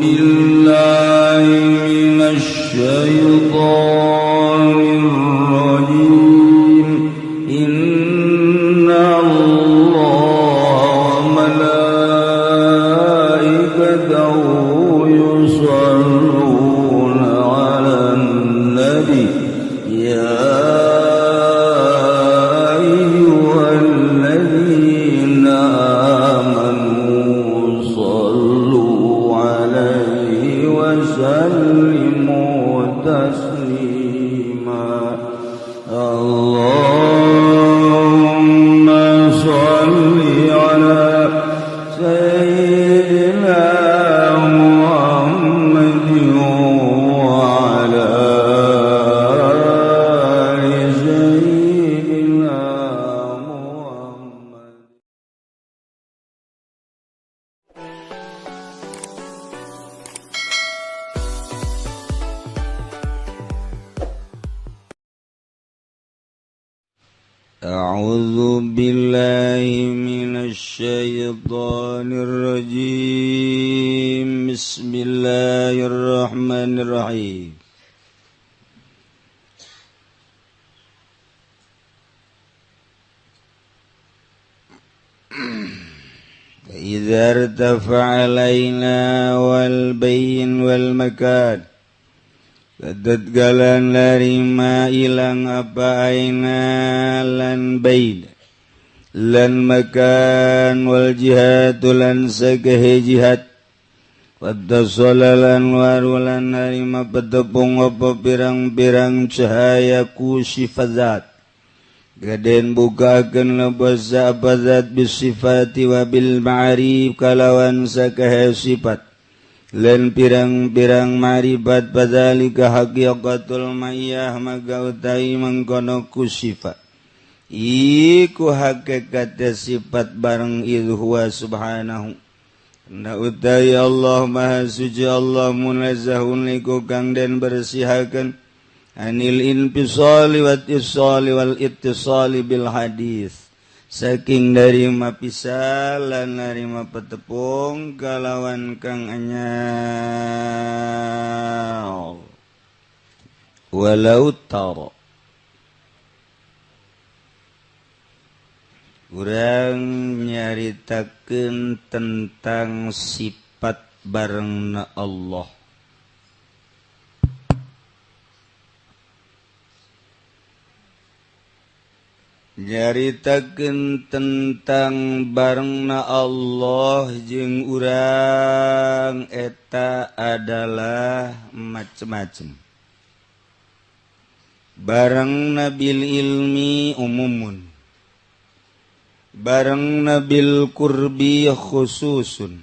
بالله من الشيطان الرجيم إن الله وملائكته يصلون على النبي يا أيها الذين آمنوا صلوا عليه وسلموا تسليما اللهم صل على سيدنا محمد وعلى آل سيدنا محمد. أعوذ بالله من الشيطان الرجيم بسم الله الرحمن الرحيم فإذا ارتفع علينا والبين والمكان Tatkala larima ilang apa aina lan bain lan makan wal jihad lan sagahe jihad padasalalan warulan larima petepung apa pirang-pirang cahaya ku sifat gaden bukakeun lebasa abazat bisifati wa bil ma'rif kalawan sagahe sifat lan pirang-pirang maribat padzalika haqiqatul mayyah magautai mangkono ku sifat iku hakikat sifat bareng idh huwa subhanahu na utai Allah maha suci Allah munazzahun liku kang den bersihaken anil infisali wat isali wal ittisali bil hadis saking dari mapisal lan narima petepung kalawan kang anyar walau tara urang nyaritakeun tentang sifat barengna Allah nyaritakeun tentang barengna Allah jeung urang eta adalah macem-macem. Barengna bil ilmi umumun, barengna bil qurbi khususun.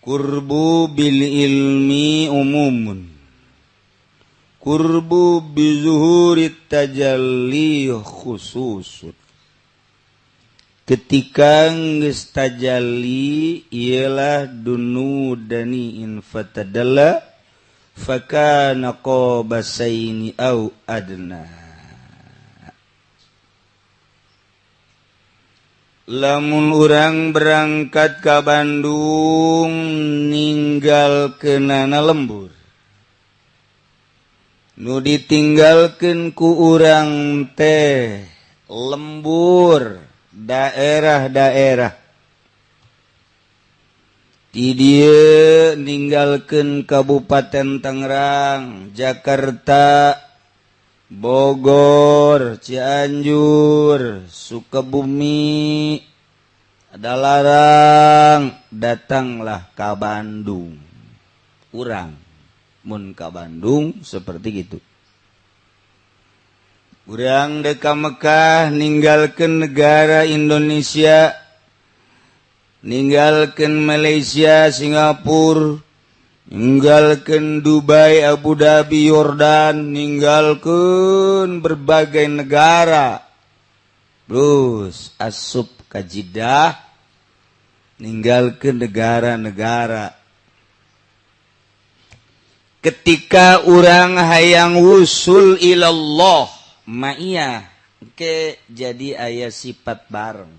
Qurbu bil ilmi umumun, qurbu bizuhurit tajalli khususun. Ketika geus tajalli ialah dunudani in fatadalla fakana qabasaini au adna. Lamun urang berangkat ka Bandung ninggalkeunana lembur nu ditinggalkeun ku urang teh lembur daerah-daerah di dieu ninggalkeun Kabupaten Tangerang, Jakarta, Bogor, Cianjur, Sukabumi, Dalarang, datanglah ka Bandung. Urang mun ka Bandung seperti gitu. Urang deka Mekah ninggalkeun negara Indonesia, ninggalkeun Malaysia, Singapura, ninggalkeun Dubai, Abu Dhabi, Yordan, ninggalkeun berbagai negara. Terus asup ka Jeddah, ninggalkeun negara-negara. Ketika urang hayang wusul ilallah ma'iyah ke jadi aya sifat bareng.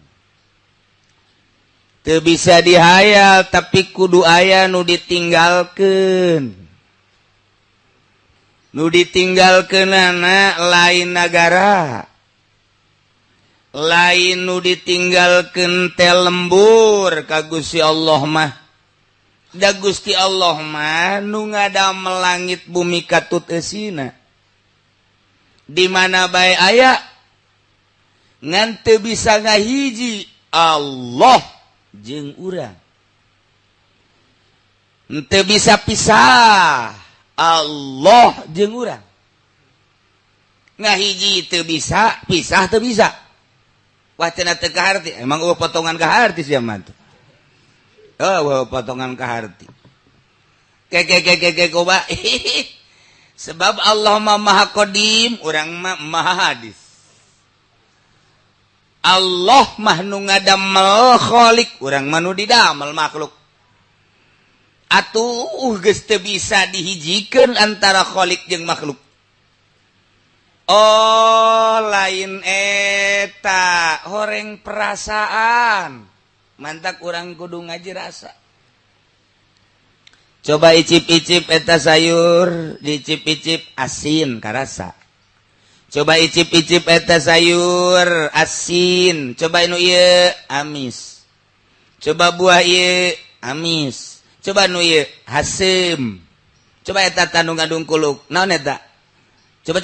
teu bisa dihayal tapi kudu aya nu ditinggalkeun. Nu ditinggalkeunana lain negara, lain nu ditinggalkeun teh lembur ka Gusti Allah mah. Da Gusti Allah mah nu ngadamel langit bumi katut eusina. Di mana bae aya ngan teu bisa ngahiji Allah jeung urang. Teu bisa pisah Allah jeung urang. Ngahiji teu bisa, pisah teu bisa. Wacana teu kaharti, emang eueuh potongan kaharti sia mah teh. Eueuh potongan kaharti. Ke coba. Sebab Allah mah Maha Qadim, urang mah Maha Hadis. Allah mah nu ngadamel khaliq, urang mah nu didamel makhluk. Atuh geus teu bisa dihijikeun antara khaliq jeung makhluk. Oh, lain eta, horeng perasaan. Mantak urang kudu ngaji rasa. Coba icip-icip eta sayur, dicip-icip asin karasa. Coba icip-icip eta sayur asin, coba nu ieu amis. Coba buah ieu amis. Coba nu ieu hasem. Coba eta tanu ngandung kuluk. Naon eta? Coba.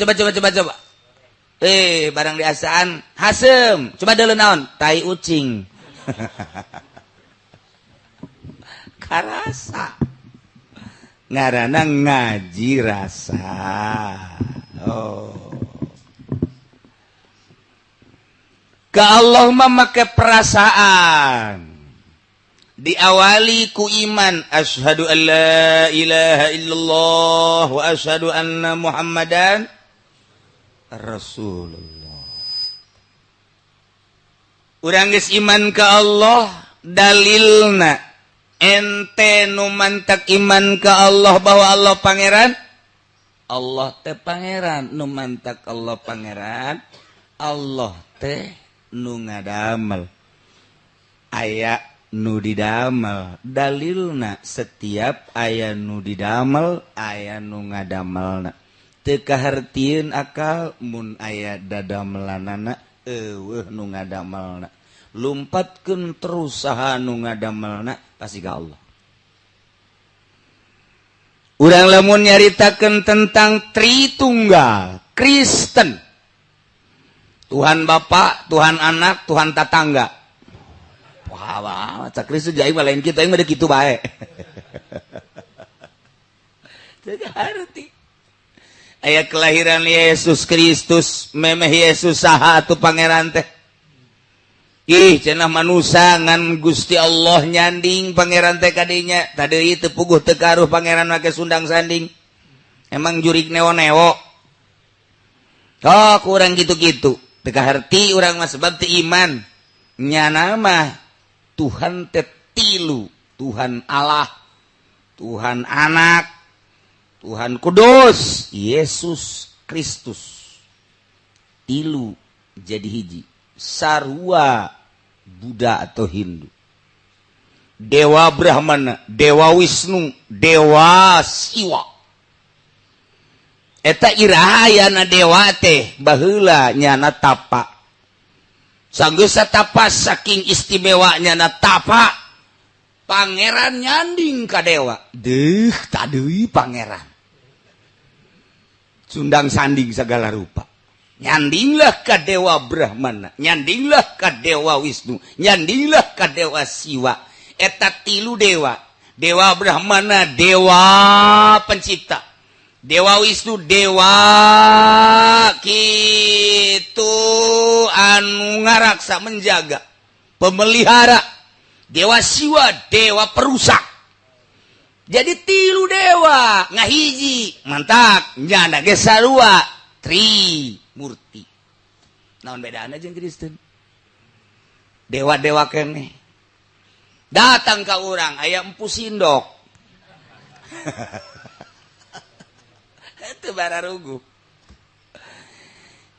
Barang diasaan hasem. Coba deuleu naon? Tai ucing. Karasa. Ngaranna ngaji rasa. Oh. Ka Allah mah make perasaan. Diawali ku iman, asyhadu an la ilaha illallah wa asyhadu anna Muhammadan Rasulullah. Urang geus iman ka Allah, dalilna ente nu mantak iman ka Allah bahwa Allah pangeran. Allah teh pangeran, nu mantak Allah pangeran. Allah teh nu ngadamel. Aya nu didamel, dalilna setiap aya nu didamel aya nu ngadamelna. Teu kahartieun akal mun aya dadamelanana eueuh nu ngadamelna. Lumpatkeun terus saha nu ngadamelna pasti ka Allah. Urang lamun nyaritakeun tentang Tritunggal Kristen, Tuhan Bapa, Tuhan Anak, Tuhan Tatangga. Wah, cak Kristus jadi lain kita yang ada gitu baik. Jadi arti. Ayat kelahiran Yesus Kristus, memeh Yesus saha atuh pangeran teh. Ih, cenah manusia ngan Gusti Allah nyanding pangeran teh kadinya. Tadi teu puguh teu karuh pangeran make sundang sanding. Emang jurik newo-newo. Oh, kurang gitu-gitu. Teu kaharti urang mah sebab teu iman. Nyana mah Tuhan tetilu, Tuhan Allah, Tuhan Anak, Tuhan Kudus, Yesus Kristus. Tilu jadi hiji. Sarua Buddha atau Hindu. Dewa Brahmana, Dewa Wisnu, Dewa Siwa. Eta irahayana dewa teh baheula nyana tapa. Sanggeus satapa saking istimewanya na tapa pangeran nyanding ka dewa. Deuh tadeui pangeran. Sundang sanding segala rupa. Nyandinglah ka dewa Brahmana, nyandinglah ka dewa Wisnu, nyandinglah ka dewa Siwa. Eta tilu dewa. Dewa Brahmana dewa pencipta. Dewa Wisnu dewa kitu anu ngaraksa menjaga pemelihara. Dewa Siwa dewa perusak. Jadi tilu dewa ngahiji mantak nyana ge sarua tri murti. Naon bedana jeung Kristen? Dewa-dewa keneh datang ka urang aya empu sindok. Itu bararugu.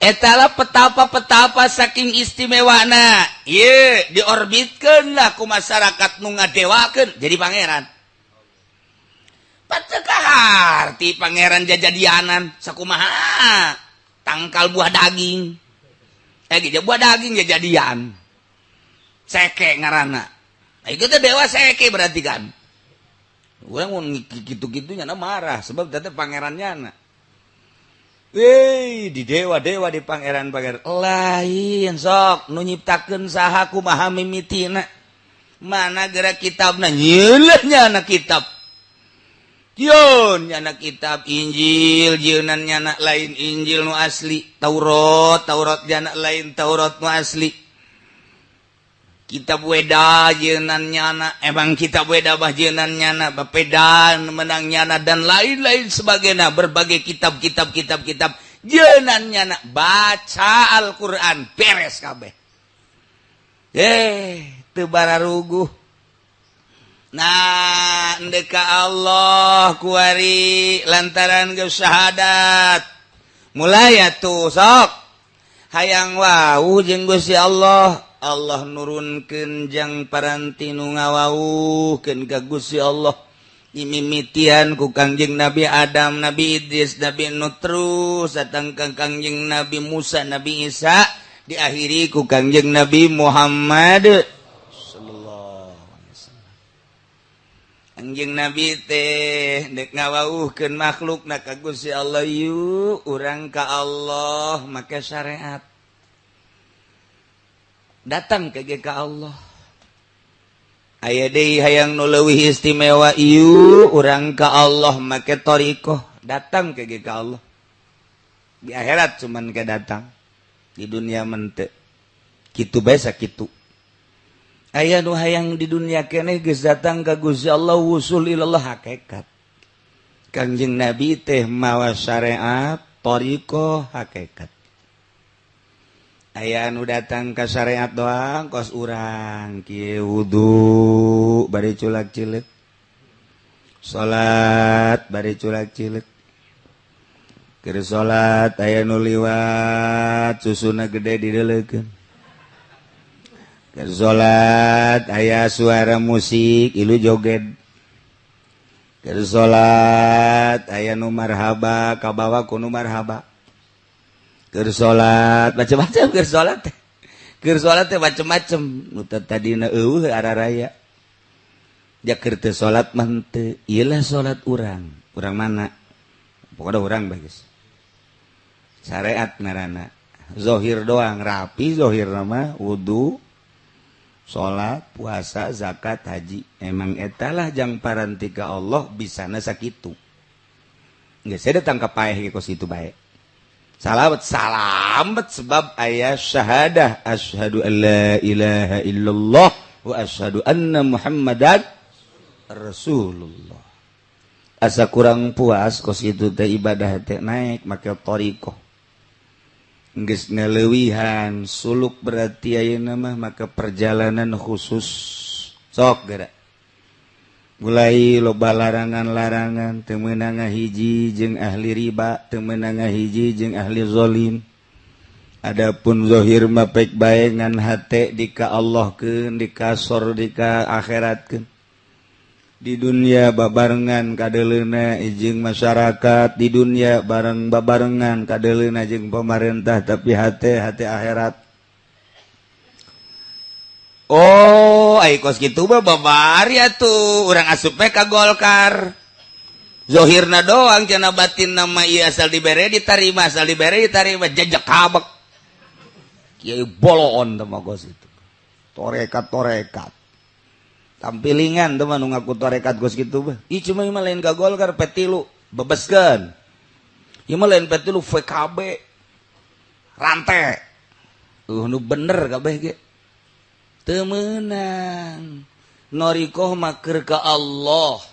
etala petapa-petapa saking istimewana ye diorbitkeun lah ku masyarakat nu ngadewakeun jadi pangeran. Pateuh arti pangeran jajadianan sakumaha tangkal buah daging. Buah daging jajadian. Seke ngaranna. Nah, itu teh dewa seke berarti kan. Urang mun gitu-gitunya marah sebab teh pangerannya. Di dewa-dewa di pangeran-pangeran lain sok nu nyiptakeun saha kumaha mimitina. Mana gerak kitabna nyeuleuhnya anak kitab. Yon nyana kitab Injil jeunan nyana lain Injil nu asli Taurat nyana lain Taurat nu asli kitab Weda jeunan nyana emang kitab Weda bah jeunan nyana bapeda menang nyana dan lain-lain sebagainya berbagai kitab jeunan nyana baca Al-Qur'an beres kabeh teu bararuguh. Nah ndeka Allah kuari lantaran geus syahadat mulai atuh sok hayang wau jeung Gusti Allah nurunkeun jang paranti nu ngawauhkeun ka Gusti Allah dimimitian ku Kangjeng Nabi Adam Nabi Idris Nabi Nuh terus datang ka Kangjeng Nabi Musa Nabi Isa diakhiri ku Kangjeng Nabi Muhammad. Anjing Nabi teh dek ngawauhkeun makhlukna ka Gusti Allah yuk urang ka Allah make syariat datang ke ka Allah aya deui hayang nu leuwih istimewa yuk urang ka Allah make thariqah datang ke ka Allah di akhirat cuman ke datang di dunia mente kitu bae sakitu. Aya nu hayang di dunia keneh geus datang ka Gusti Allah wusul ilallah hakikat. Kangjeng Nabi teh mawa syariat thariqah hakikat. Aya nu datang ka syariat doang kos urang kieu wudu bari culak cileuk. Salat bari culak cileuk. Keur salat aya nu liwat susuna gede dideuleukeun. Salat aya suara musik ilu joget keur salat aya nu marhaba kabawa ku nu marhaba keur salat macam-macam keur salat teh macam-macam nu tadina eueuh araraya jak keur teu salat mah teu ieu lah salat urang mana pokona urang bagus syariat ngaranna zahir doang rapi zahir mah wudu salat, puasa, zakat, haji. Emang etalah jang paranti ka Allah bisana sakitu. Geus saya datang ka paeh kos itu bae. Salamet sebab aya syahadah asyhadu an la ilaha illallah wa asyhadu anna Muhammadan Rasulullah. Asa kurang puas kos itu teh ibadah teh naik make thariqah. Geus ngeleuwihan suluk berarti ayeuna mah maka perjalanan khusus sok geura mulai loba larangan-larangan teu meunang ngahiji jeung ahli riba teu meunang ngahiji jeung ahli zalim adapun zahir mah pek bae ngan hate dika Allahkeun dikasor dika akhiratkeun di dunia babarengan kadeleuna jeung masyarakat di dunia bareng babarengan kadeleuna jeung pemerintah tapi hate akhirat. Oh ai kos kitu mah babari atuh urang asup ka Golkar zahirna doang cenah batin nama ieu asal dibere ditarima jajak habek kieu boloon teh mah kos itu torekat tampilingan teman ngaku tarekat gos gitu bah. Ih cuma ieu lain ka Golkar petilu bebeskeun. Ieu mah lain petilu VKB. Rante. Nu bener kabeh ge. Teu meunang. Norikoh mah keur ka Allah.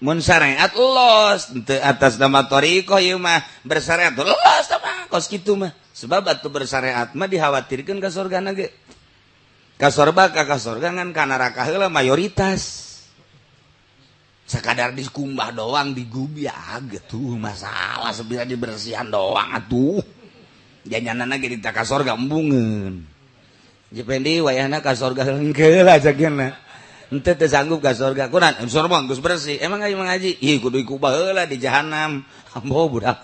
Mun syariat los teu atas nama tarikoh ieu mah bersyariat los mah kos kitu mah. Sebab atuh bersyariat mah dikhawatirkeun ka surgana ge. Ka sorga ngan ka neraka heula mayoritas sakadar dikumbah doang digubiag tuh masalah sebila dibersihan doang atuh janganana ge ka sorga embungeun jependi wayahna ka sorga heungkeul ajakna henteu teu sanggup ka sorga kunaon sorga geus bersih emang ngaji ieu kudu ikubah heula di jahanam ambo budak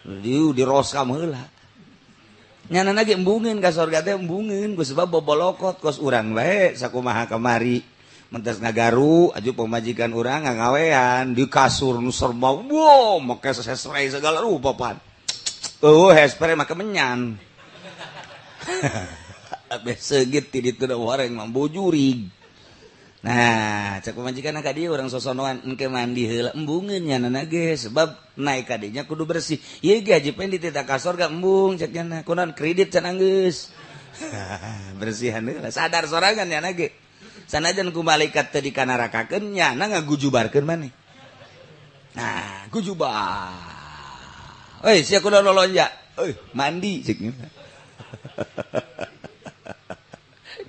di roskam heula nyanana ge embungeun ka sorga teh embungeun ku sebab bobolokot kos urang bae sakumaha kamari mentas ngagaru aju pemajikan urang ngagawean di kasur nu serba wow make spray segala rupa pan hairspray maka menyan abis segit di ditu da wareng mambu jurig nah cak pemajikan ka dieu urang sosonoan engke mandi heula embungeun nyanana ge sebab naik ka dinya kudu bersih ieu ge ajipen di tita kasor ga embung cak nya kunaon kredit can anggeus bersihan heula sadar sorangan nya ge sanajan ku malaikat teu dikanarakakeun nyana ngagujubarkeun maneh nah gujubar sia kudu lolonja mandi cik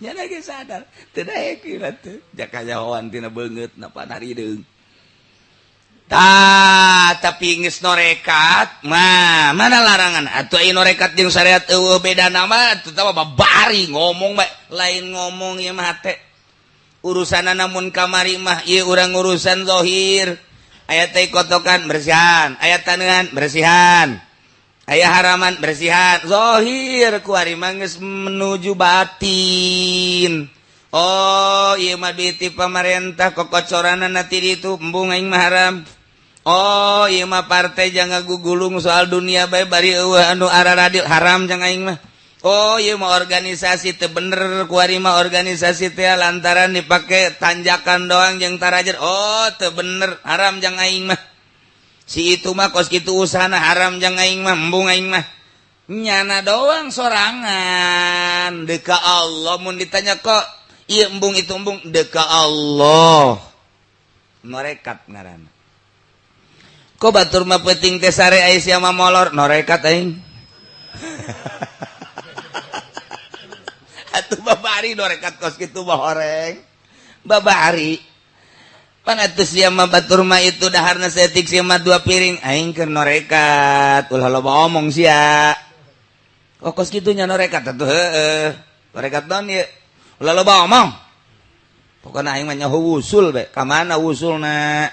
nyana ge sadar teu daek kira teu jak kajahoan tina beungeut napa narideung tapi geus norekat mah mana larangan atuh ieu norekat jeung syariat eueuh beda nama atuh tah babari ngomong bae lain ngomong ieu mah teh urusanna namun kamari mah ieu urang urusan zahir aya teh kotokan bersihan aya taneuhan bersihan aya haraman bersihan zahir ku ari mah geus menuju batin oh ieu mah duit ti pamarentah kokocoranna ti ditu embung aing mah haram oh ieu mah partai jangan gugulung soal dunia bae bari eueuh anu araradil haram jang aing mah oh ieu mah organisasi teu bener ku ari mah organisasi teh lantaran dipake tanjakan doang jeung tarajer oh teu bener haram jang aing mah si itu mah kos kitu usahana haram jang aing mah embung aing mah nyana doang sorangan deuk ka Allah mun ditanya kok ieu embung itu embung deuk ka Allah norekat ngaranna kok batur mah peuting teh sare aya sia mah molor norekat aing atuh babari norekat kos kitu mah horeng babari pan atuh sia mah batur mah itu daharna setik sia mah 2 piring aing keur norekat ulah loba omong sia kos kitu nya norekat atuh heueuh norekat naon ieu ulah loba omong pokona aing mah nyaho wusul bae ka mana wusulna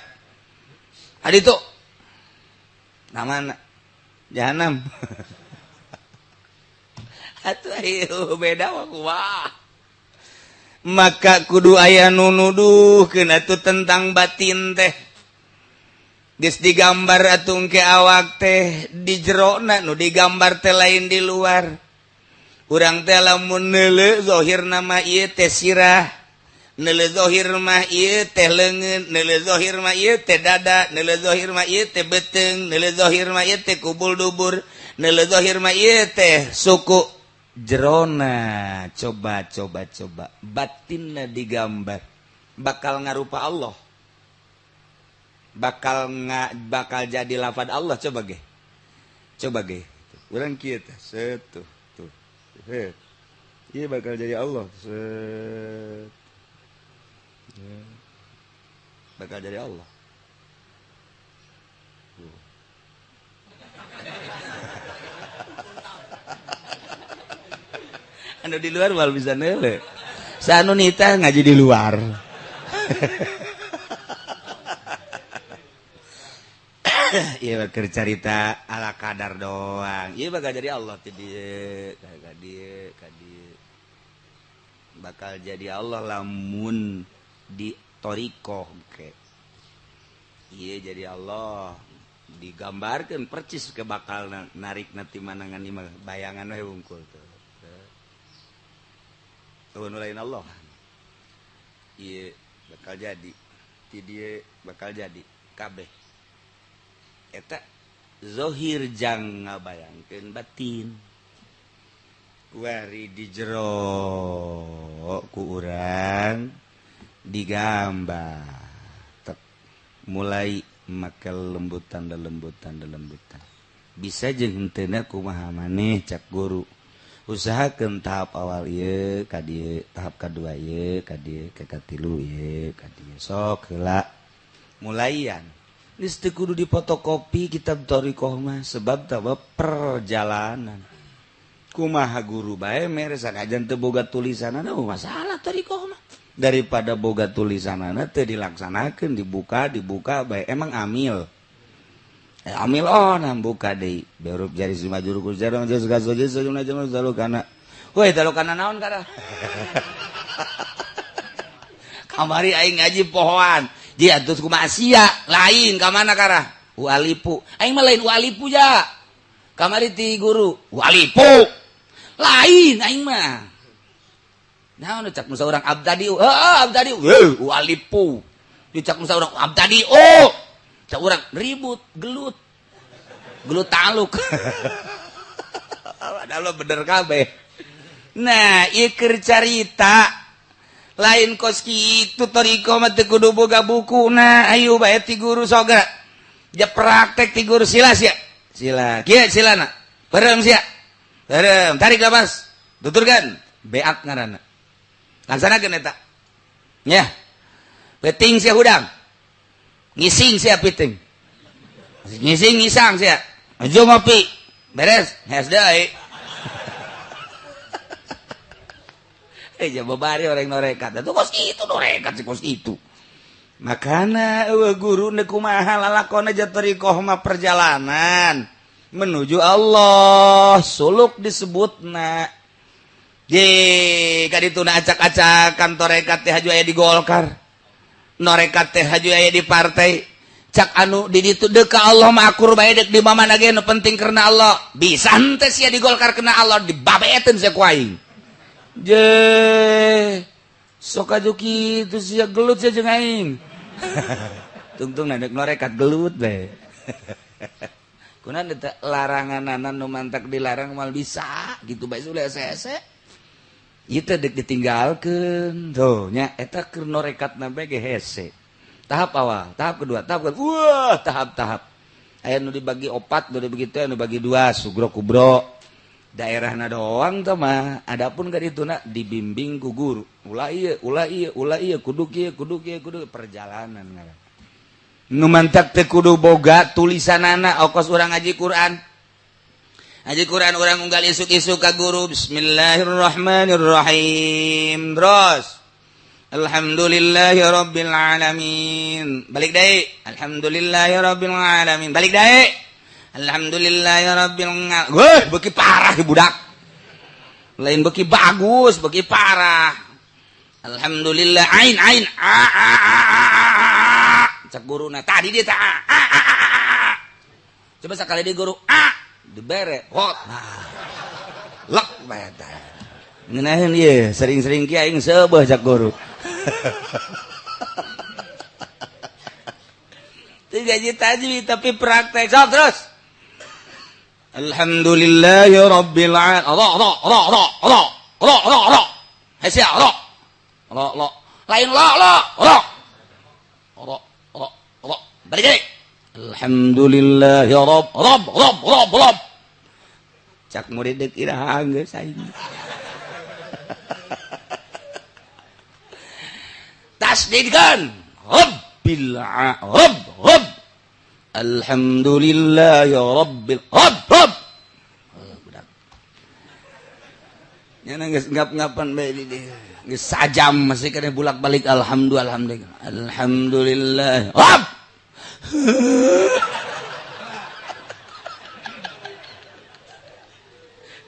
aditu namana jahanam atuh ayo beda wah maka kudu aya nu nuduhkeun atuh tentang batin teh geus digambar atuh engke awak teh di jerona nu digambar teh lain di luar urang teh lamun neuleuh zahirna mah ieu teh sirah neuleuh zahir mah ieu teh leungeun neuleuh zahir mah ieu teh dada neuleuh zahir mah ieu teh beuteung neuleuh zahir mah ieu teh kubul dubur neuleuh zahir mah ieu teh suku jerona coba batinna digambar bakal ngarupa Allah bakal jadi lafaz Allah coba ge urang kieu teh setuh tuh ieu bakal jadi Allah bakal jadi Allah anu di luar mal bisa neule sanu nita ngaji di luar iya bakal cerita ala kadar doang iya bakal jadi Allah ti dieu ka dieu bakal jadi Allah lamun di torikoh ke iya jadi Allah digambarkeun percis ke bakal narik nanti manangan imah bayangan we wungkul tuh nu lain Allah iya bakal jadi ti dieu bakal jadi kabeh eta zahir jang ngabayangkeun batin wari di jero ku urang digambar mulai make lembutan bisa jeung henteu kumaha maneh cak guru usahakeun tahap awal ieu ka dieu tahap kadua ieu ka dieu ka katilu ieu ka dieu sok heula mulaian geus teu kudu dipotokopi kitab thariqah mah sebab teh perjalanan kumaha guru bae mere sakajan teu boga tulisanana masalah tarikoh mah daripada boga tulisanana teu dilaksanakeun dibuka bae emang amil amil nah buka deui berup jari simajuru kujarang jeung gasoje sajuna jeung zalu kana woi dalu kana naon kana kamari aing ngaji pohoan ji atuh kumaha sia lain ka mana kara walipu aing mah lain walipu ja kamari ti guru walipu lain aing mah naon cak musa urang abdadi abdadi walipu dicak musa urang abdadi cak urang ribut gelut taluk padahal bener kabeh nah ieu keur carita lain kos kitu tariko mah teu kudu boga bukuna ayo bae ti guru soga ja praktek ti guru sila sia sila kieu silana bareng sia bareng tarik nafas tuturkan beat ngaranna laksanakeun eta nya peting sia hudang ngising sia piting ngising ngisang sia ajo ngopi beres hes deui babari orang norekat itu kos itu norekat si kos itu makana guru ne kumaha lalakona jatarikoh mah perjalanan menuju Allah suluk disebutna ye kadituna acak-acakan torekat teh haju aya di Golkar norekat teh haju aya di partai cak anu di ditu deuk ka Allah mah akur bae deuk di mamana ge nu penting karena Allah bisa henteu sia di Golkar kena Allah dibabeeteun sia ku aing je sok aju kitu sia gelut sia jeung aing tungtung nadek norekat gelut bae kunaon eta laranganana nu mantak dilarang mal bisa gitu bae sule ese-ese ieu teh deuk ditinggalkeun tuh nya eta keur norekatna bae ge hese tahap awal tahap kedua tahap wah tahap-tahap aya nu dibagi 4 nu dibagi teh nu dibagi 2 sugro kubro daerahna doang teh mah adapun ka dituna dibimbing ku guru ulah ieu kudu kieu perjalanan ngaran nu mantak teh kudu boga tulisanana ongkos urang ngaji Quran urang unggal isuk-isuk ka guru bismillahirrahmanirrahim terus alhamdulillahirabbil alamin balik deui alhamdulillahirabbil alamin balik deui alhamdulillahirabbil alamin beuki parah di budak lain beuki bagus beuki parah alhamdulillah ain cak guruna tadi dia ta coba sakali di guru dibere hot lek bae ta ngeunaheun ieu sering-sering ki aing seubeuh cak guru tiga tajwid tapi praktek sok terus alhamdulillahi rabbil alamin Allah hasia Allah lain Allah balik lagi alhamdulillahi rabb cak murid deuk iraha geus aing tasdidkan rabbil rabb alhamdulillahi rabbil rabb budak nya geus ngap-ngapan bae di geus sajam masih kana bulak-balik alhamdulillah rabb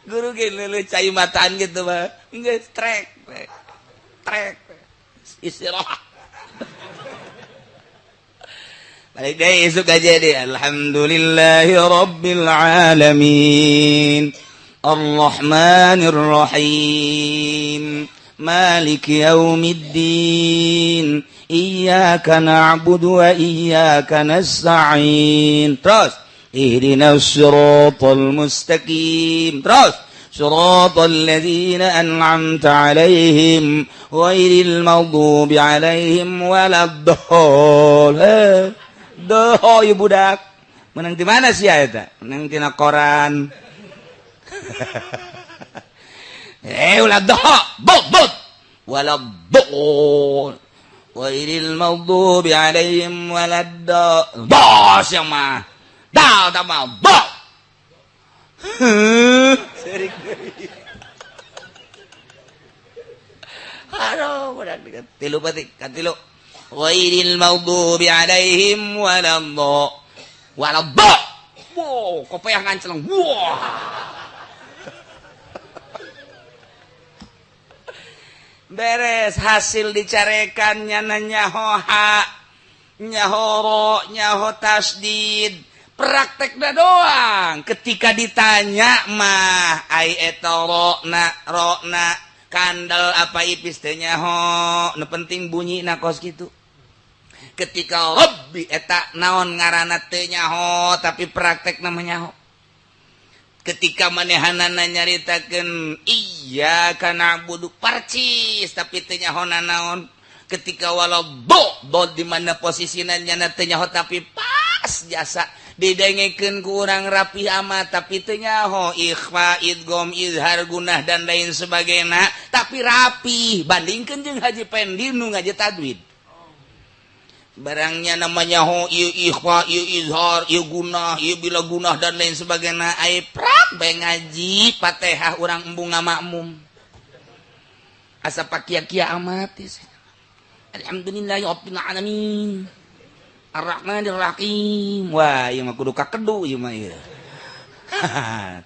guru ge leuleut cai mataan gitu mah geus trek istirahat balik deui isuk aja deh alhamdulillahi rabbil alamin arrahmanir rahim maliki yaumiddin iyyaka na'budu wa iyyaka nasta'in terus ihdinas siratal mustaqim terus siratal ladzina an'amta 'alaihim ghairil maghdubi 'alaihim waladdallin doh ieu budak menang di mana sih eta menang tina koran ulah doh bot waladdallin ghairil maghdubi 'alaihim waladdallin bos yang mah dah tambah bot Cerik deui. Aduh, budak dekat. Tilu batik, katilu. Ghairil maghdubi alaihim waladhdallin. Wow, kopiah nganceleng. Wah. Beres hasil dicarekan nyana nyahoha, nyahoro, nyaho tasdid. Praktekna doang. Ketika ditanya mah ai eta rona kandel apa ipis teh nyaho, nu penting bunyi na kos kitu. Ketika rabbi eta naon ngaranna teu nyaho tapi praktek na nyaho. Ketika manehanana nyaritakeun iya kana budu parcis tapi teu nyaho naon. Ketika walau do di mana posisina nya teu nyaho tapi pas jasa didengekeun ku urang rapi amat tapi teu nyaho ikhfa idgham izhar gunah dan lain sebagainya tapi rapi bandingkeun jeung Haji Pendi nu ngaji tajwid. Barangnya namanya ho ieu ikhfa ieu izhar ieu gunah ieu bila gunah dan lain sebagainya ai prak bae ngaji Fatihah urang embung ngamakmum asa pakia-kia amat alhamdulillahi rabbil alamin arrahmanir rahim wah ieu mah kudu kakedu ieu mah ieu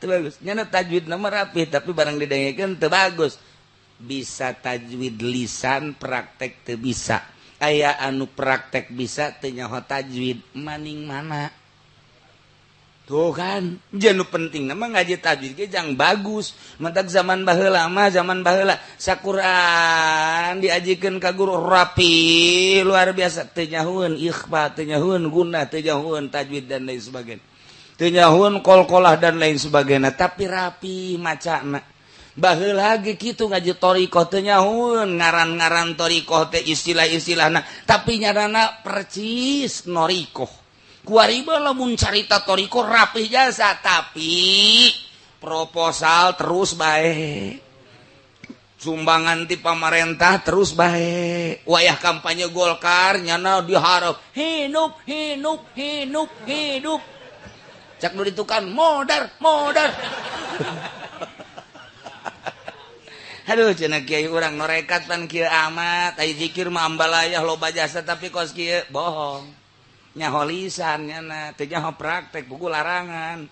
teu bagus nya tajwid nama rapi tapi barang didengekeun teu bagus bisa tajwid lisan praktek teu bisa. Aya anu praktek bisa teu nyaho tajwid maning mana tuh kan janu penting nama ngaji tajwid ge jang bagus mentak zaman baheula mah zaman baheula sakuran diajikeun ka guru rapi luar biasa teu nyahoeun ikhfa teu nyahoeun gunah teu nyahoeun tajwid dan lain sebagainya teu nyahoeun qalqalah dan lain sebagainya tapi rapi macana. Baheula ge kitu ngaji thariqah teu nyahoeun ngaran-ngaran thariqah teh istilah-istilahna tapi nyarana percis noriqah. Kuariba lamun carita thariqah rapih jasa tapi proposal terus bae. Sumbangan ti pamarentah terus bae. Wayah kampanye Golkar nyana diharap hidup. Cak nu ditukan modar. Aduh cenah kiai urang norekat pan kieu amat ai zikir mah ambalayah loba jasa tapi kos kieu bohong nyaho lisan nyana teu nyaho praktek buku larangan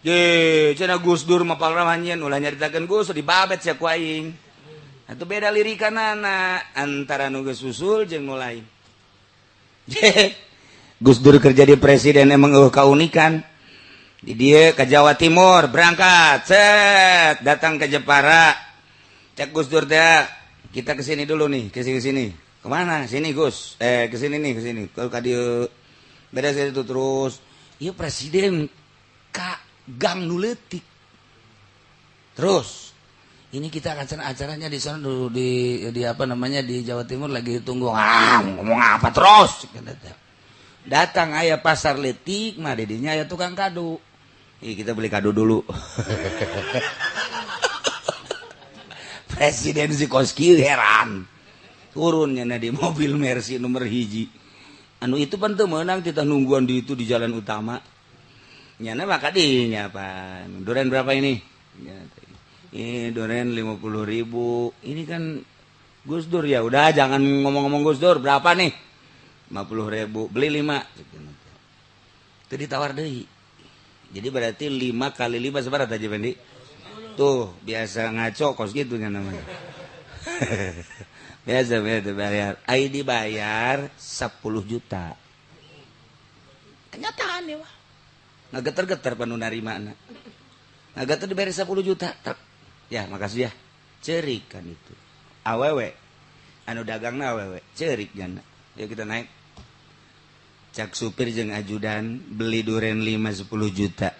ye cenah Gus Dur mah palramanjeun ulah nyaritakeun Gus dibabet sia ku aing atuh beda lirikanana antara nu geus usul jeung nu lain Gus Dur kerja di presiden emang kaunikan di dieu ka Jawa Timur berangkat set datang ke Jepara. Cek Gus Dur teh, kita kesini dulu nih, kesini. Kemana? Sini Gus. Kesini nih, kesini. Kalau kadieu beres itu terus, iya presiden ka gang nu leutik. Terus, ini kita akan acaranya di sana dulu di apa namanya di Jawa Timur lagi tunggu. Ngomong apa terus? Datang aya pasar leutik, mah didinya aya tukang kado. Kita beli kado dulu. Presiden si Koski heran turunnya di mobil Mercy nomor hiji anu itu pan teu meunang kita nungguan di itu di jalan utama nyana maka dinya pan duren berapa ini duren 50.000 ini kan Gus Dur ya udah jangan ngomong-ngomong Gus Dur berapa nih 50.000 beli 5 itu ditawar deui jadi berarti 5 kali 5 seberapa aja Pendi tuh biasa ngaco kos gitu kan namanya biasa bayar ID bayar 10 juta kenyataan ya wah ngageter-geter panu narima anak ngageter dibayar 10 juta ya makasih ya cerik kan itu awewe anu dagangna awewe cerik jana yuk kita naik cak supir jeung ajudan beli duren 5 10 juta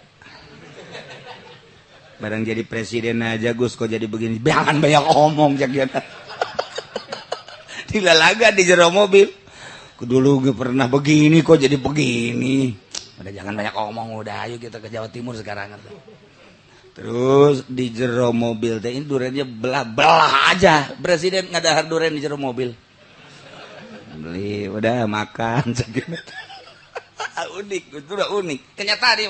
barang jadi presiden aja Gus kok jadi begini jangan banyak omong jagian dilalaga di jero mobil dulu gak pernah begini kok jadi begini udah jangan banyak omong udah ayo kita ke Jawa Timur sekarang terus di jero mobil teh ini durennya belah aja presiden ngadahar duren di jero mobil beli udah makan unik itu udah unik kenyataan nih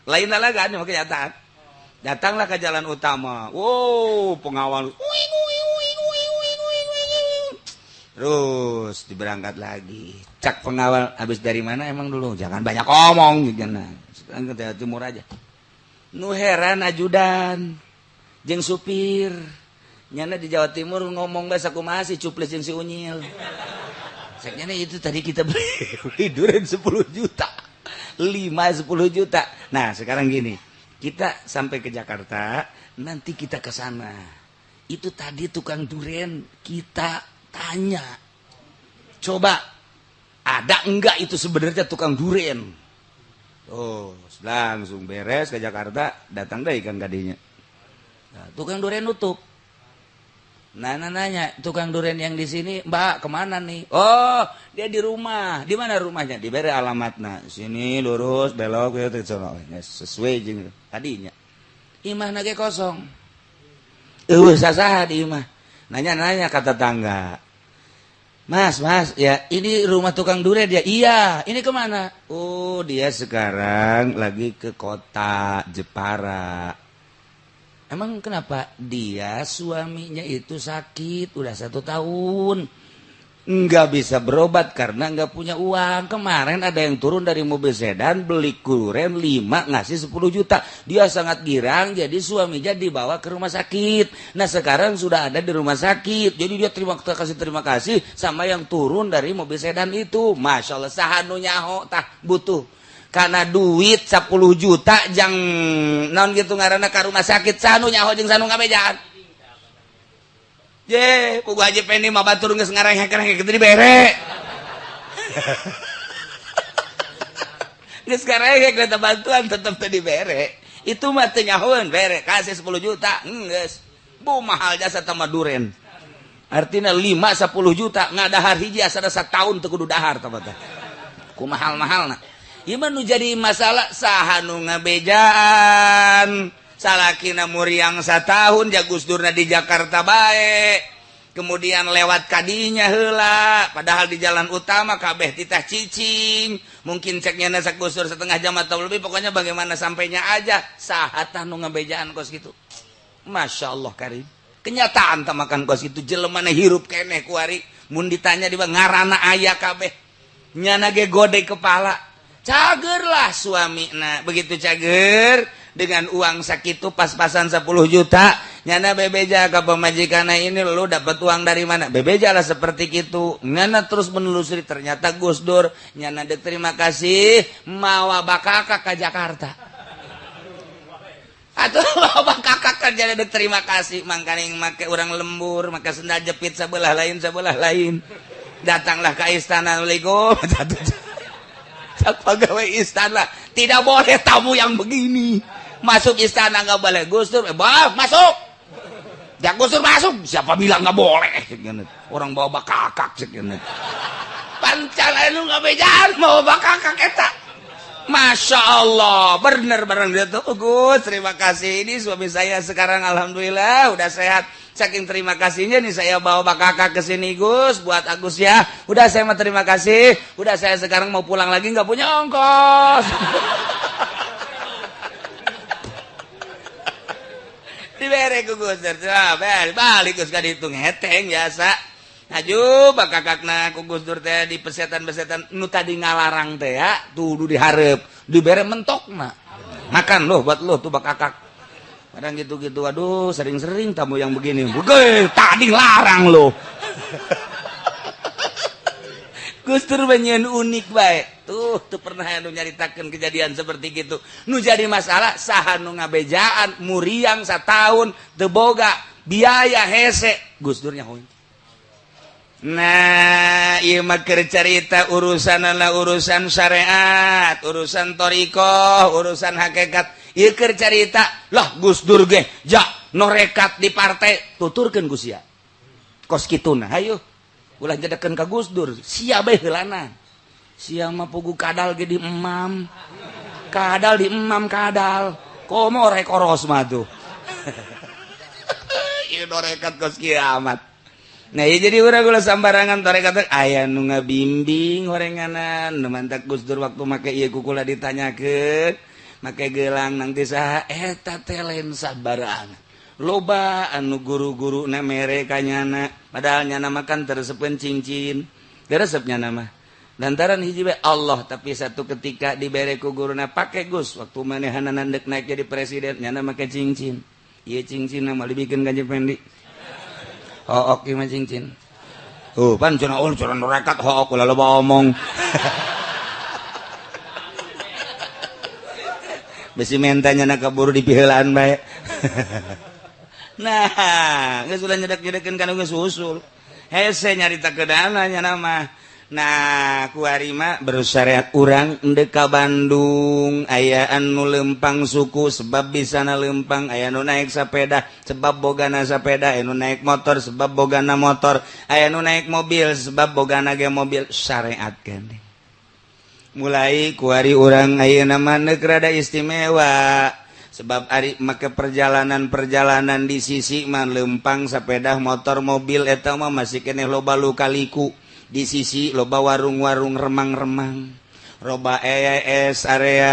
lain lalagaan mah kenyataan Datanglah ke jalan utama. Wow, pengawal. Terus diberangkat lagi. Cak pengawal, habis dari mana emang dulu? Jangan banyak ngomong gitu. Sekarang ke Jawa Timur aja. Nu heran ajudan jeung supir. Nyana di Jawa Timur ngomong bahasa kumaha si Cuplis jeung si Unyil. Saknyana itu tadi kita beli durian 10 juta. 5-10 juta. Nah, sekarang gini. Kita sampai ke Jakarta, nanti kita ke sana. Itu tadi tukang durian kita tanya. Coba ada enggak itu sebenarnya tukang durian? Oh, langsung beres ke Jakarta, datang deh ikan kadinya. Nah, tukang durian nutup. Nanya, tukang durian yang di sini, Mbak, kemana nih? Oh, dia di rumah. Di mana rumahnya? Diberi alamatnya. Sini lurus, belok, sesuai jeung tadinya. Imah nage kosong. Sasaha di imah. Nanya kata tangga. Mas, ya ini rumah tukang durian dia. Iya, ini kemana? Oh, dia sekarang lagi ke kota Jepara. Emang kenapa? Dia suaminya itu sakit udah 1 tahun, nggak bisa berobat karena nggak punya uang. Kemarin ada yang turun dari mobil sedan beli durian 5 ngasih 10 juta. Dia sangat girang, jadi suaminya dibawa ke rumah sakit. Nah sekarang sudah ada di rumah sakit, jadi dia terima kasih sama yang turun dari mobil sedan itu. Masya Allah, sahanu nyaho tah butuh. Karena duit 10 juta jang naon gitu ngaranna ka rumah sakit sanu nyaho jeung sanu ngabejaan. Ye, pugu Haji Pendi mah batur geus ngareng-ngareng kitu dibere. Geus ngareng kita bantuan tetep teu dibere. Itu mah teu nyahoeun bere, kasih 10 juta. Geus. Bu mahal jasa tama duren. Artina 5-10 juta ngadahar hiji asana sataun teu kudu dahar tah teh. Ku mahal-mahalna. Ieu nu jadi masalah saha nu ngabejaan. Salakina muriang 1 tahun ja Gusdurna di Jakarta bae. Kemudian lewat kadinya heula, padahal di jalan utama kabeh titah cicing. Mungkin ceknya sak Gusdur setengah jam atau lebih, pokoknya bagaimana sampainya aja. Saha tah nu ngabejaan kos kitu. Masya Allah karim. Kenyataan tah makan kos kitu jelemana hirup keneh kuari. Mun ditanya di ngaranna aya kabeh. Nyana ge gode kepala. Cager lah suami. Nah begitu cager dengan uang sakitu pas-pasan 10 juta nyana bebeja ke pemajikana ini lu dapat uang dari mana? Bebeja lah seperti itu. Nyana terus menelusuri ternyata Gusdur nyana dek terima kasih mawa bakakak ke Jakarta. Atau mawa bakakak kerja dek terima kasih mangkaning make urang lembur maka sendal jepit sebelah lain. Datanglah ke istana Lego. Pegawai istana tidak boleh tamu yang begini masuk istana, nggak boleh. Gusdur masuk ya Gusdur masuk, siapa bilang nggak boleh? Orang bawa bakakak pancal lu nggak bejaan mau bakakak eta. Masya Allah bener dia tuh Gus, terima kasih ini suami saya sekarang alhamdulillah udah sehat. Saking terima kasihnya nih saya bawa bakakak ke sini Gus buat Agus ya. Udah saya mah terima kasih. Udah saya sekarang mau pulang lagi nggak punya ongkos. Dibere ku Gus. Balik Gus ka dihitung heteng biasa. Aju bakakakna ku Gus Dur teh di pesetan-pesetan nu tadi ngalarang teh ya, tuh dihareup, dibere mentokna. Makan loh buat lo tuh bakakak. Kadang gitu-gitu, aduh sering-sering tamu yang begini. Bukan, tadi larang loh. Gus Dur banyak unik baik. Tuh pernah nu nyaritakeun kejadian seperti gitu. Nu jadi masalah saha nu ngabejaan muriang 1 tahun teu boga biaya hese Gus Dur nyahoeun. Nah, ieu mah keur carita urusanna urusan syariat, urusan thariqah, urusan hakikat. Ieu keur carita lah Gus Dur ge ja norekat di partai tuturkeun Gus ya. Kos kituna hayu ulah jedekeun ka Gus Dur sia bae heulana. Sia mah pugu kadal ge di emam. Kadal di emam kadal. Komo rek oros mah tuh. Ieu norekat kos kiamat. Nah ya jadi urang ulah sambarangan tarekat aya nu ngabimbing horenganan nu mantak Gus Dur waktu make ieu kukula ditanyakeun make gelang nanti saha eta teh lensa barang loba anu guru-guru na mere kanyana padahal nyana makan teresepen cincin geresepnya nama lantaran hiji we Allah tapi satu ketika dibere ku guruna pake Gus waktu manehana nandek naik jadi presiden nyana make cincin ieu cincin mah dibikeun Kanjeng Pendi hook ieu mah cincin pan cenah cenah rekat hook ulah loba omong besi mentanya nak kaburu dipiheulaan bae nah geus ulah nyedak-nyedakeun kana geus usul hese nyarita keudana nya nama nah kuarima bersyariat urang endeu ka Bandung aya anu lempang suku sebab bisana lempang aya nu naik sapeda sebab bogana sapeda aya nu naik motor sebab bogana motor aya nu naik mobil sebab bogana ge mobil syariat keneh mulai kuari urang ayeuna mah rada istimewa sebab ari make perjalanan di sisi mah lempang sepeda motor mobil eta mah masih keneh loba lukaliku di sisi loba warung-warung remang-remang loba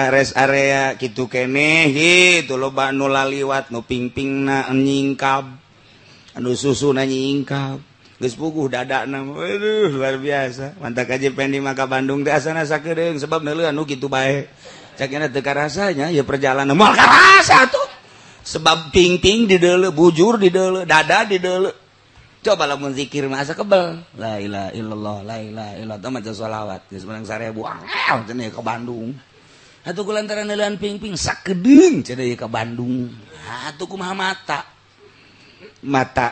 rest area kitu keneh gitu loba anu laliwat nu pingpingna nyingkap anu susuna nyingkap geus puguh dadana aduh luar biasa mantap Kanjeng Pendi maka Bandung teh asana sakedeung sebab neuleuh anu kitu bae cakna teu karasanya ya perjalanan moal karasa tuh sebab pingping di deuleu bujur di deuleu dada di deuleu coba lamun zikir mah asa kebel la ilaha illallah la ilaha illallah teh maca shalawat geus menang 1000 angel cenah ka Bandung atuh kulantaran neuleuhan pingping sakedeung cenah ka Bandung atuh kumaha mata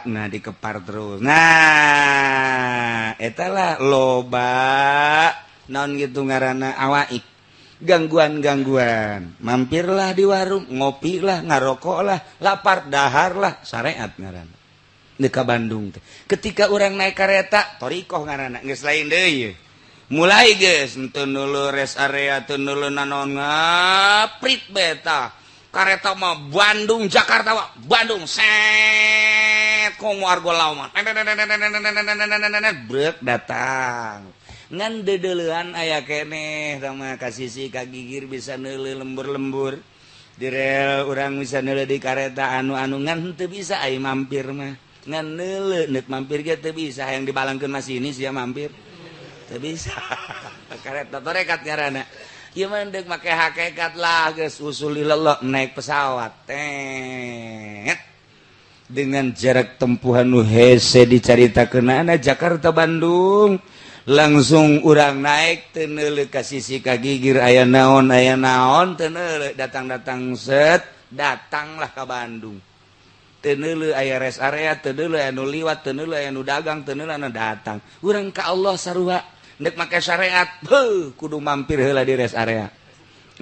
nah dikepar terus nah etalah loba naon gitu ngaranna awaik gangguan mampirlah di warung ngopi lah ngarokok lah lapar dahar lah syariat ngaranna di ka Bandung teh ketika orang naik kareta torikoh ngaranna geus lain deui mulai geus teu neuleuh rest area teu neuleuh naon ngaprit beta kareta mah Bandung Jakarta mah Bandung set komo argo lawan brek datang ngan dedeleuhan aya keneh sama kasisi ka gigir bisa neuleuh lembur-lembur di rel urang bisa neuleuh di kareta anu ngan teu bisa ai mampir mah ngan neuleuh neuk mampir ge teu bisa yang dibalangkeun masinis ya mampir teu bisa kareta torekat ngaranna ieu mah deuk make hakikat lah geus usulillah naik pesawat tet dengan jarak tempuh anu hese dicaritakeunana Jakarta Bandung langsung urang naik teu neuleuh ka sisi ka gigir aya naon teu neuleuh datang set datanglah ka Bandung teu neuleuh aya rest area teu neuleuh anu liwat teu neuleuh anu dagang teu neuleuh anu datang urang ka Allah sarua nek make syariat kudu mampir heula di rest area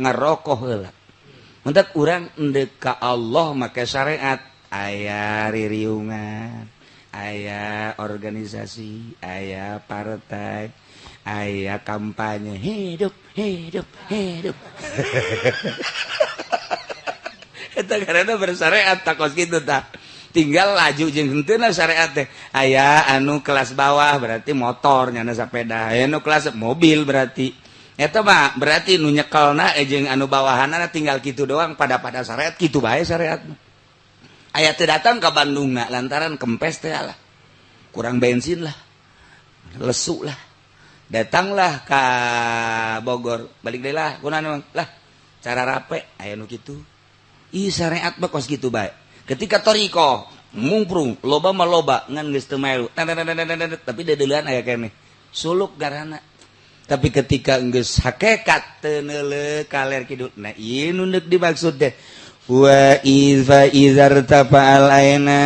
ngarokok heula mentak urang endek ka Allah make syariat aya ririungan aya organisasi aya partai aya kampanye hidup eta karena bersyariat takos kitu tah tinggal laju jeung henteuna syariat teh aya anu kelas bawah berarti motor nyana sepeda aya anu kelas mobil berarti eta mah berarti nu nyekelna jeung anu bawahanna tinggal kitu doang pada syariat kitu bae syariat aya teu datang ka Bandungna lantaran kempes teh lah kurang bensin lah lesu lah datanglah ka Bogor balik deui lah kunaon lah cara rape aya nu kitu ih syariat mah kos kitu bae ketika toriko mungprung loba mah loba ngan geus teu melu tapi dedeleuhan aya keneh suluk garana tapi ketika geus hakikat teu neuleuh kaler kidul nah ieu nu deuk dimaksud teh wa izar tafa'al aina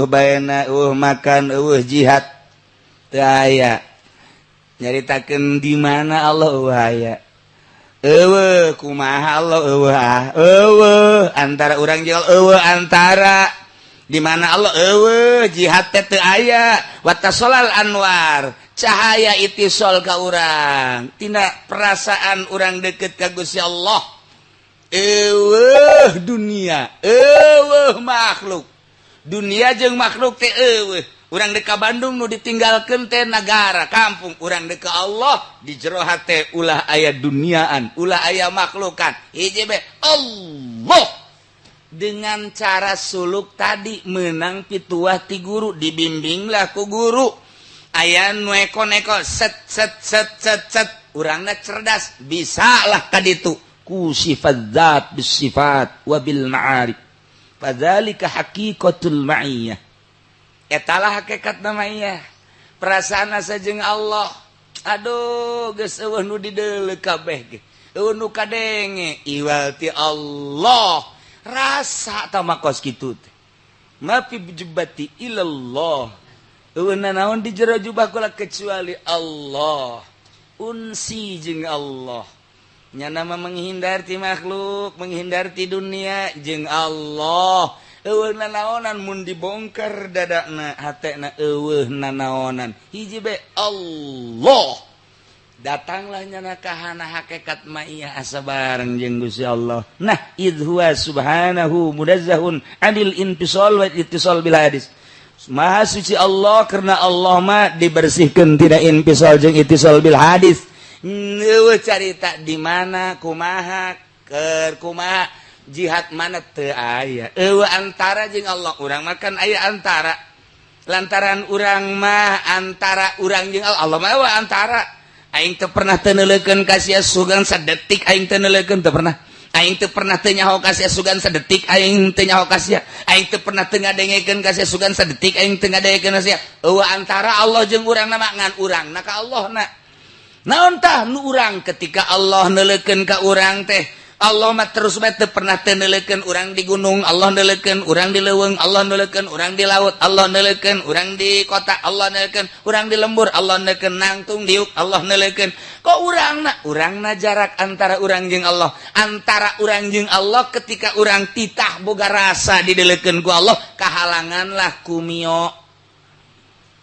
baina makan jihad teu aya nyaritakeun di mana Allah aya kumaha Allah antara urang jeung antara di mana Allah jihad teh aya watasolal anwar cahaya itisol ka urang tina perasaan urang deukeut ka Gusti Allah dunia makhluk dunia jeung makhluk teh urang deka Bandung nu ditinggalkeun teh negara kampung, urang deka Allah di jero hate ulah aya duniaan, ulah aya makhlukan. Hiji be Allah dengan cara suluk tadi menang pituah ti guru, dibimbinglah ku guru. Aya nu neko-neko set urangna cerdas, bisalah ka ditu ku sifat zat bisifat wa bil ma'arif. Fadzalika haqiqatul ma'iyah. Etalah hakikat namanya perasaan sajeng Allah. Aduh geus eueuh nu dideuleu kabeh ge, eueuh nu kadenge iwal ti Allah rasa tamakos kitu teh. Mafi bijubati ilallah, eueuh nanaon di jero jubah kula kecuali Allah. Unsi jeung Allah nya nama menghindar ti makhluk, menghindar ti dunia jeung Allah. Eueuh nanaonan mun dibongkar dadana hatena eueuh nanaonan hiji be Allah. Datanglah nyana kahana hakikat ma'iyah asa bareng jeung Gusti Allah. Nah, idh huwa subhanahu munazzahun 'anil intisal wa ittisal bil hadis. Maha suci Allah karena Allah mah dibersihkeun tina intisal jeung ittisal bil hadis. Eueuh carita di mana kumaha keur kumaha jihad mana teu aya. Eueuh antara jeung Allah, urang mah kan aya antara. Lantaran urang mah antara urang jeung Allah mah eueuh antara. Aing teu pernah teu neuleukeun ka sia sugan sadetik, aing teu neuleukeun teu pernah. Aing teu pernah teu nyaho ka sia sugan sadetik, aing teu nyaho ka sia. Aing teu pernah teu ngadengekeun ka sia sugan sadetik, aing teu ngadengekeun ka sia. Eueuh antara Allah jeung urangna mah ngan urangna ka Allahna. Naon tah nu urang ketika Allah neuleukeun ka urang teh? Allah mah terus bae teu pernah teu neuleukeun urang di gunung, Allah neuleukeun urang di leuweung, Allah neuleukeun urang di laut, Allah neuleukeun urang di kota, Allah neuleukeun urang di lembur, Allah neuleukeun nangtung diuk, Allah neuleukeun. Kok urangna jarak antara urang jeung Allah, antara urang jeung Allah ketika urang titah boga rasa dideuleukeun ku Allah, kahalanganlah ku mio,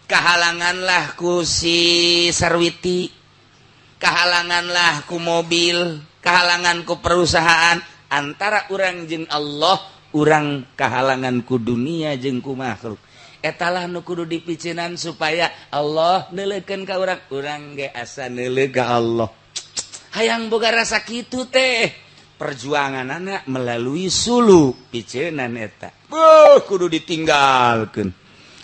kahalanganlah ku si sarwiti, kahalanganlah ku mobil, kahalangan ku perusahaan. Antara urang jeung Allah, urang kahalangan ku dunia jeung ku makhluk. Etalah nu kudu dipicinan supaya Allah neuleukeun ka urang, urang ge asa neuleuh ka Allah. Hayang boga rasa kitu teh. Perjuanganana melalui sulu piceunan eta. Kudu ditinggalkeun.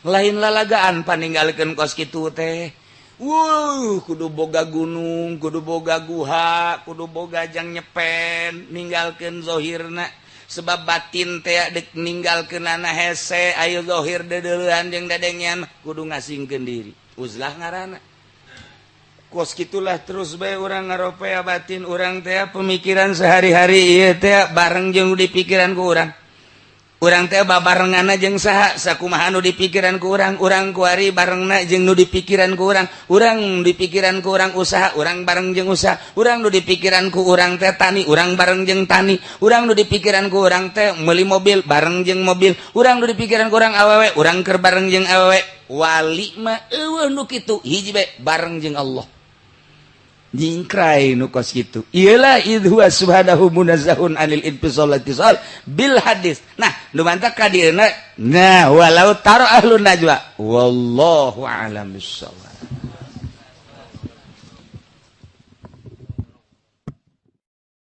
Lain lalagaan paninggalkeun kos kitu teh. Kudu boga gunung, kudu boga guha, kudu boga jang nyepen, ninggalkeun zohirna. Sebab batin teh dek ninggalkeunana hese, ayo zohir dedeuleuhan jeung dadengnya kudu ngasingkeun diri. Uzlah ngaranna. Kos kitulah terus bae urang ngaropea batin urang teh pemikiran sehari-hari ieu teh bareng jeung di pikiran ku urang. Urang teh babarenganna jeung saha sakumaha nu dipikiran ku urang, urang kuari barengna jeung nu dipikiran ku urang, urang dipikiran ku urang usaha, urang bareng jeung usaha, urang nu dipikiran ku urang teh tani, urang bareng jeung tani, urang nu dipikiran ku urang teh meuli mobil bareng jeung mobil, urang nu dipikiran ku urang awewe, urang keur bareng jeung awewe. Wali mah eueuh nu kitu hiji bae bareng jeung Allah. Nyingkrai nu kos kitu. Iyalah idhu subhanahu munazzahun anil intisal bil hadis. Nah, nu mantap ka dieuna. Nah, walau taro ahlun najwa. Wallahu a'lam bissawab.